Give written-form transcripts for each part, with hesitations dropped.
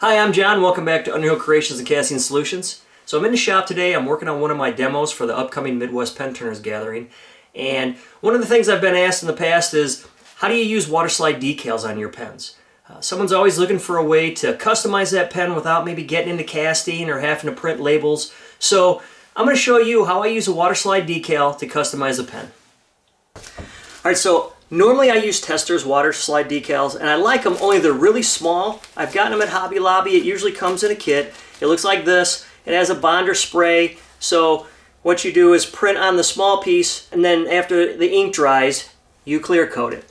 Hi, I'm John. Welcome back to Underhill Creations and Casting Solutions. So I'm in the shop today. I'm working on one of my demos for the upcoming Midwest Penturners Gathering. And one of the things I've been asked in the past is, how do you use Waterslide decals on your pens? Someone's always looking for a way to customize that pen without maybe getting into casting or having to print labels. So I'm going to show you how I use a Waterslide decal to customize a pen. Alright, so normally I use Testors Waterslide decals, and I like them, only they're really small. I've gotten them at Hobby Lobby. It usually comes in a kit. It looks like this. It has a bonder spray, so what you do is print on the small piece, and then after the ink dries, you clear coat it.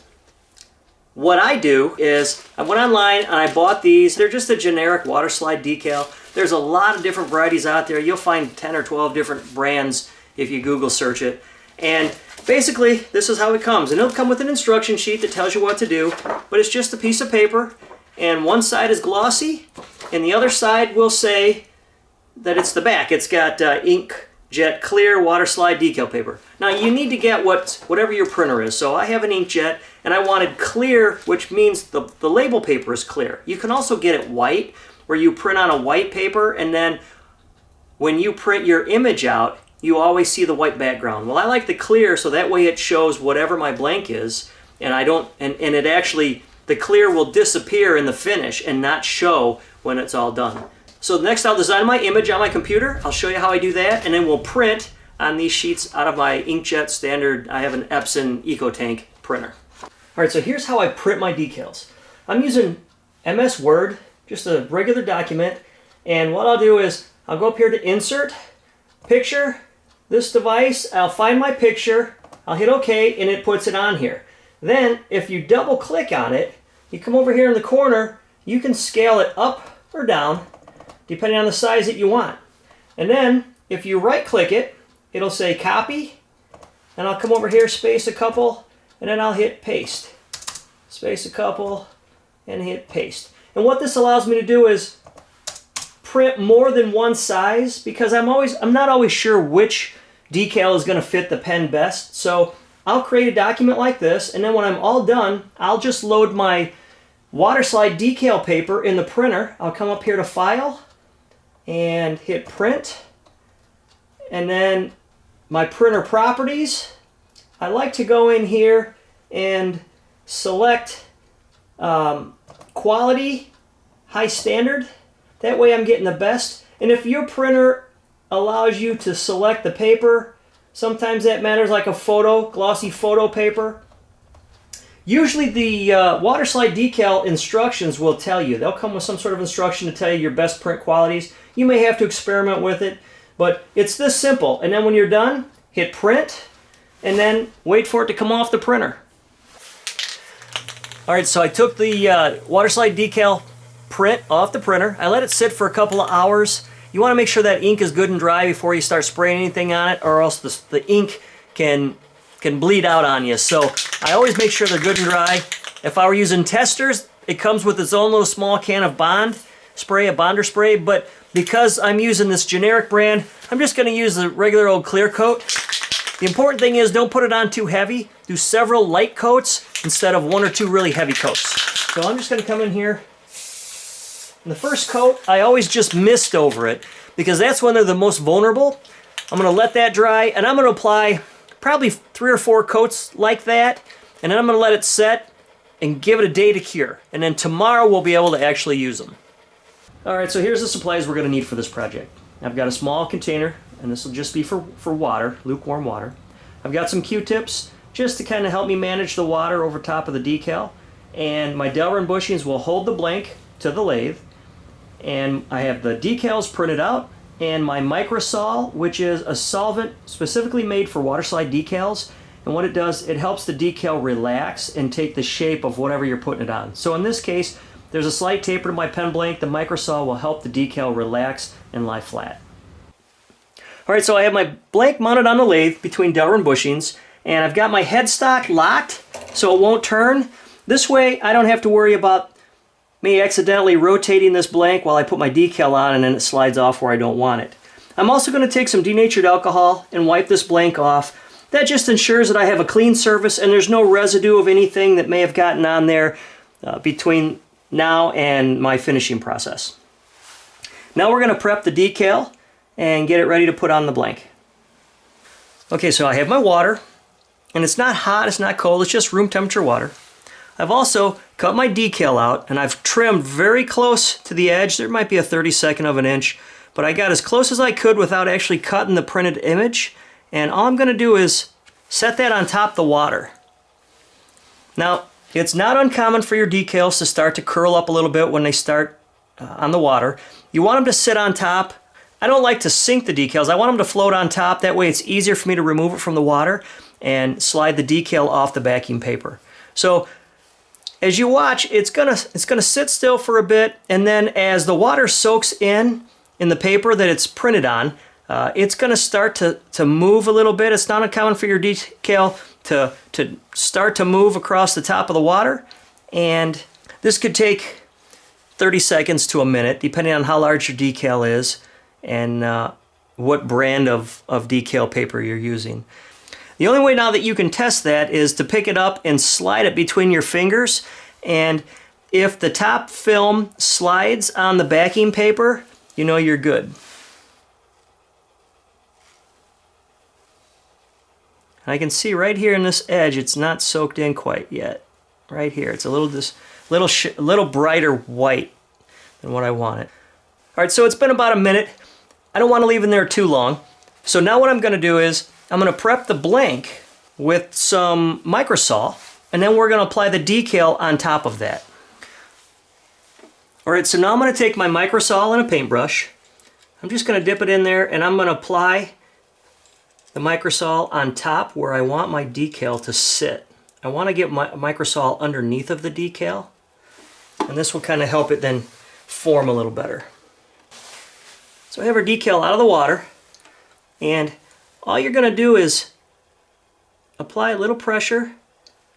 What I do is, I went online and I bought these. They're just a generic Waterslide decal. There's a lot of different varieties out there. You'll find 10 or 12 different brands if you Google search it. And basically, this is how it comes. And it'll come with an instruction sheet that tells you what to do, but it's just a piece of paper, and one side is glossy, and the other side will say that it's the back. It's got inkjet clear Waterslide decal paper. Now, you need to get whatever your printer is. So I have an inkjet, and I wanted clear, which means the label paper is clear. You can also get it white, where you print on a white paper, and then when you print your image out, you always see the white background. Well, I like the clear, so that way it shows whatever my blank is, and it actually, the clear will disappear in the finish and not show when it's all done. So next I'll design my image on my computer. I'll show you how I do that, and then we'll print on these sheets out of my inkjet standard. I have an Epson EcoTank printer. Alright, so here's how I print my decals. I'm using MS Word, just a regular document, and what I'll do is I'll go up here to Insert, Picture, this device, I'll find my picture, I'll hit OK, and it puts it on here. Then, if you double click on it, you come over here in the corner, you can scale it up or down, depending on the size that you want. And then, if you right click it, it'll say copy, and I'll come over here, space a couple, and then I'll hit paste. Space a couple, and hit paste. And what this allows me to do is print more than one size, because I'm not always sure which decal is going to fit the pen best. So I'll create a document like this, and then when I'm all done, I'll just load my Waterslide decal paper in the printer. I'll come up here to File and hit Print, and then my printer properties, I like to go in here and select Quality, High Standard. That way I'm getting the best. And if your printer allows you to select the paper, sometimes that matters, like a glossy photo paper. Usually the Waterslide decal instructions will tell you. They'll come with some sort of instruction to tell you your best print qualities. You may have to experiment with it, but it's this simple. And then when you're done, hit Print, and then wait for it to come off the printer. Alright, so I took the Waterslide decal print off the printer. I let it sit for a couple of hours. You want to make sure that ink is good and dry before you start spraying anything on it, or else the ink can bleed out on you. So I always make sure they're good and dry. If I were using Testors, it comes with its own little small can of bonder spray, but because I'm using this generic brand, I'm just going to use the regular old clear coat. The important thing is, don't put it on too heavy. Do several light coats instead of one or two really heavy coats. So I'm just going to come in here. And the first coat, I always just mist over it, because that's when they're the most vulnerable. I'm going to let that dry, and I'm going to apply probably 3 or 4 coats like that, and then I'm going to let it set and give it a day to cure. And then tomorrow we'll be able to actually use them. Alright, so here's the supplies we're going to need for this project. I've got a small container, and this will just be for water, lukewarm water. I've got some Q-tips, just to kind of help me manage the water over top of the decal. And my Delrin bushings will hold the blank to the lathe. And I have the decals printed out, and my microsol, which is a solvent specifically made for Waterslide decals. And what it does, it helps the decal relax and take the shape of whatever you're putting it on. So in this case, there's a slight taper to my pen blank. The microsol will help the decal relax and lie flat. Alright, so I have my blank mounted on the lathe between Delrin bushings, and I've got my headstock locked so it won't turn. This way I don't have to worry about me accidentally rotating this blank while I put my decal on, and then it slides off where I don't want it. I'm also going to take some denatured alcohol and wipe this blank off. That just ensures that I have a clean surface and there's no residue of anything that may have gotten on there between now and my finishing process. Now we're going to prep the decal and get it ready to put on the blank. Okay, so I have my water, and it's not hot, it's not cold, it's just room temperature water. I've also cut my decal out, and I've trimmed very close to the edge. There might be a 32nd of an inch, but I got as close as I could without actually cutting the printed image. And all I'm going to do is set that on top of the water. Now, it's not uncommon for your decals to start to curl up a little bit when they start on the water. You want them to sit on top. I don't like to sink the decals. I want them to float on top. That way it's easier for me to remove it from the water and slide the decal off the backing paper. So as you watch, it's gonna sit still for a bit, and then as the water soaks in the paper that it's printed on, it's gonna start to move a little bit. It's not uncommon for your decal to start to move across the top of the water, and this could take 30 seconds to a minute, depending on how large your decal is and what brand of decal paper you're using. The only way now that you can test that is to pick it up and slide it between your fingers, and if the top film slides on the backing paper, you know you're good. And I can see right here in this edge it's not soaked in quite yet. Right here, it's a little brighter white than what I wanted. All right, so it's been about a minute. I don't want to leave in there too long. So now what I'm going to do is I'm going to prep the blank with some microsol, and then we're going to apply the decal on top of that. All right, so now I'm going to take my microsol and a paintbrush. I'm just going to dip it in there, and I'm going to apply the microsol on top where I want my decal to sit. I want to get my microsol underneath of the decal, and this will kind of help it then form a little better. So I have our decal out of the water, and all you're going to do is apply a little pressure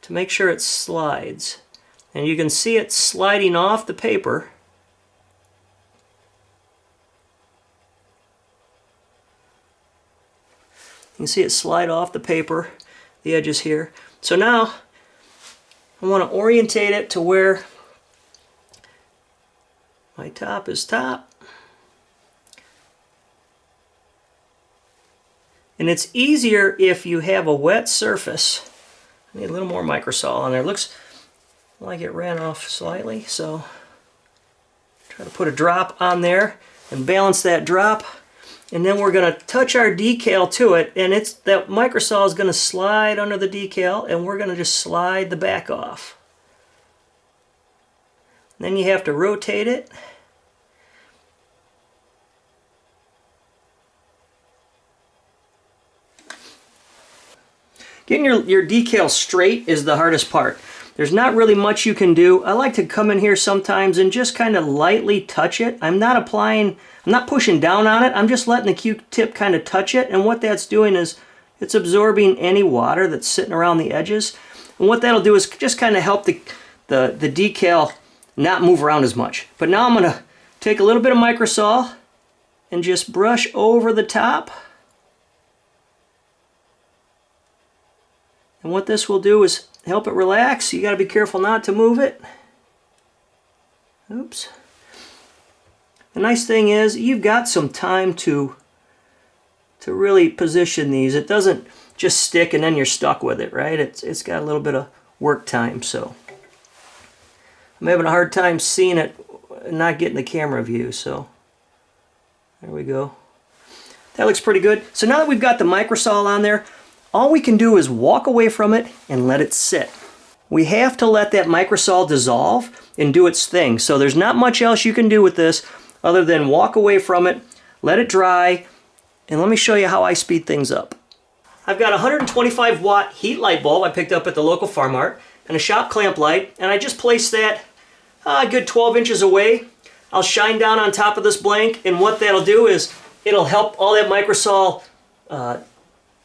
to make sure it slides. And you can see it sliding off the paper. You can see it slide off the paper, the edges here. So now I want to orientate it to where my top is top. And it's easier if you have a wet surface. I need a little more microsol on there. It looks like it ran off slightly, so try to put a drop on there and balance that drop. And then we're going to touch our decal to it, and that microsol is going to slide under the decal, and we're going to just slide the back off. And then you have to rotate it. Getting your decal straight is the hardest part. There's not really much you can do. I like to come in here sometimes and just kind of lightly touch it. I'm not pushing down on it. I'm just letting the Q-tip kind of touch it. And what that's doing is it's absorbing any water that's sitting around the edges. And what that'll do is just kind of help the decal not move around as much. But now I'm going to take a little bit of microsol and just brush over the top. And what this will do is help it relax. You got to be careful not to move it. Oops. The nice thing is you've got some time to really position these. It doesn't just stick and then you're stuck with it, right? It's got a little bit of work time, so I'm having a hard time seeing it, not getting the camera view, so there we go. That looks pretty good. So now that we've got the microsol on there, all we can do is walk away from it and let it sit. We have to let that microsol dissolve and do its thing. So there's not much else you can do with this other than walk away from it, let it dry, and let me show you how I speed things up. I've got a 125 watt heat light bulb I picked up at the local Farm Mart and a shop clamp light, and I just placed that a good 12 inches away. I'll shine down on top of this blank, and what that'll do is it'll help all that microsol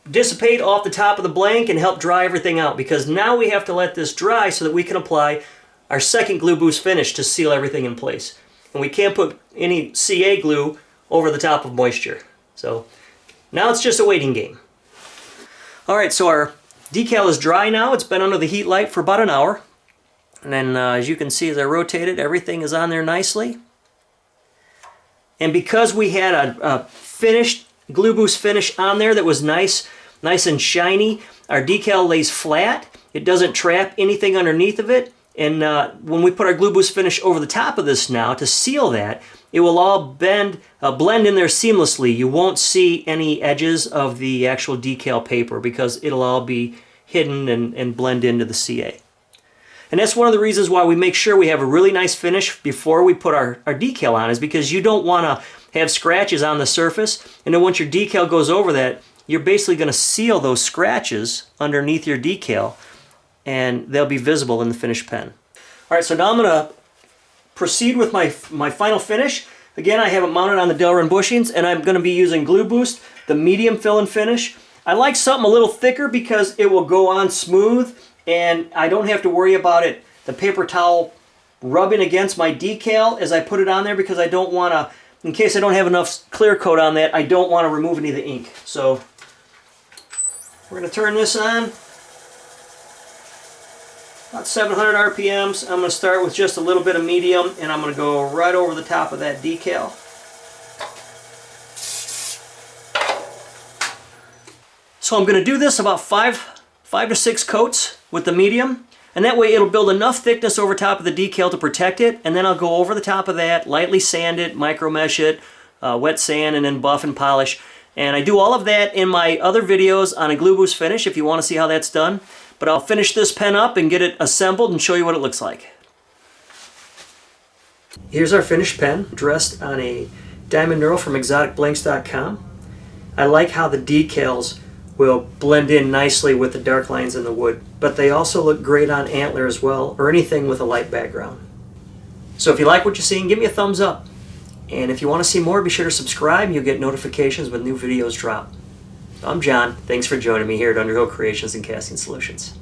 dissipate off the top of the blank and help dry everything out, because now we have to let this dry so that we can apply our second Gluboost finish to seal everything in place. And we can't put any CA glue over the top of moisture. So now it's just a waiting game. Alright, so our decal is dry now. It's been under the heat light for about an hour. And then as you can see as I rotate it, everything is on there nicely. And because we had a finished Gluboost finish on there that was nice and shiny, our decal lays flat. It doesn't trap anything underneath of it. And when we put our Gluboost finish over the top of this now to seal that, it will all blend in there seamlessly. You won't see any edges of the actual decal paper because it'll all be hidden and blend into the CA. And that's one of the reasons why we make sure we have a really nice finish before we put our decal on, is because you don't want to have scratches on the surface. And then once your decal goes over that, you're basically going to seal those scratches underneath your decal, and they'll be visible in the finished pen. All right, so now I'm going to proceed with my final finish. Again, I have it mounted on the Delrin bushings, and I'm going to be using Gluboost, the medium fill and finish. I like something a little thicker because it will go on smooth, and I don't have to worry about it, the paper towel rubbing against my decal as I put it on there, because I don't want to, in case I don't have enough clear coat on that, I don't want to remove any of the ink. So we're going to turn this on. About 700 RPMs. I'm going to start with just a little bit of medium, and I'm going to go right over the top of that decal. So I'm going to do this about five to six coats with the medium, and that way it'll build enough thickness over top of the decal to protect it, and then I'll go over the top of that, lightly sand it, micro mesh it, wet sand, and then buff and polish. And I do all of that in my other videos on a Gluboost finish if you want to see how that's done. But I'll finish this pen up and get it assembled and show you what it looks like. Here's our finished pen, dressed on a diamond knurl from exoticblanks.com. I like how the decals will blend in nicely with the dark lines in the wood, but they also look great on antler as well, or anything with a light background. So if you like what you're seeing, give me a thumbs up. And if you want to see more, be sure to subscribe. You'll get notifications when new videos drop. I'm John. Thanks for joining me here at Underhill Creations and Casting Solutions.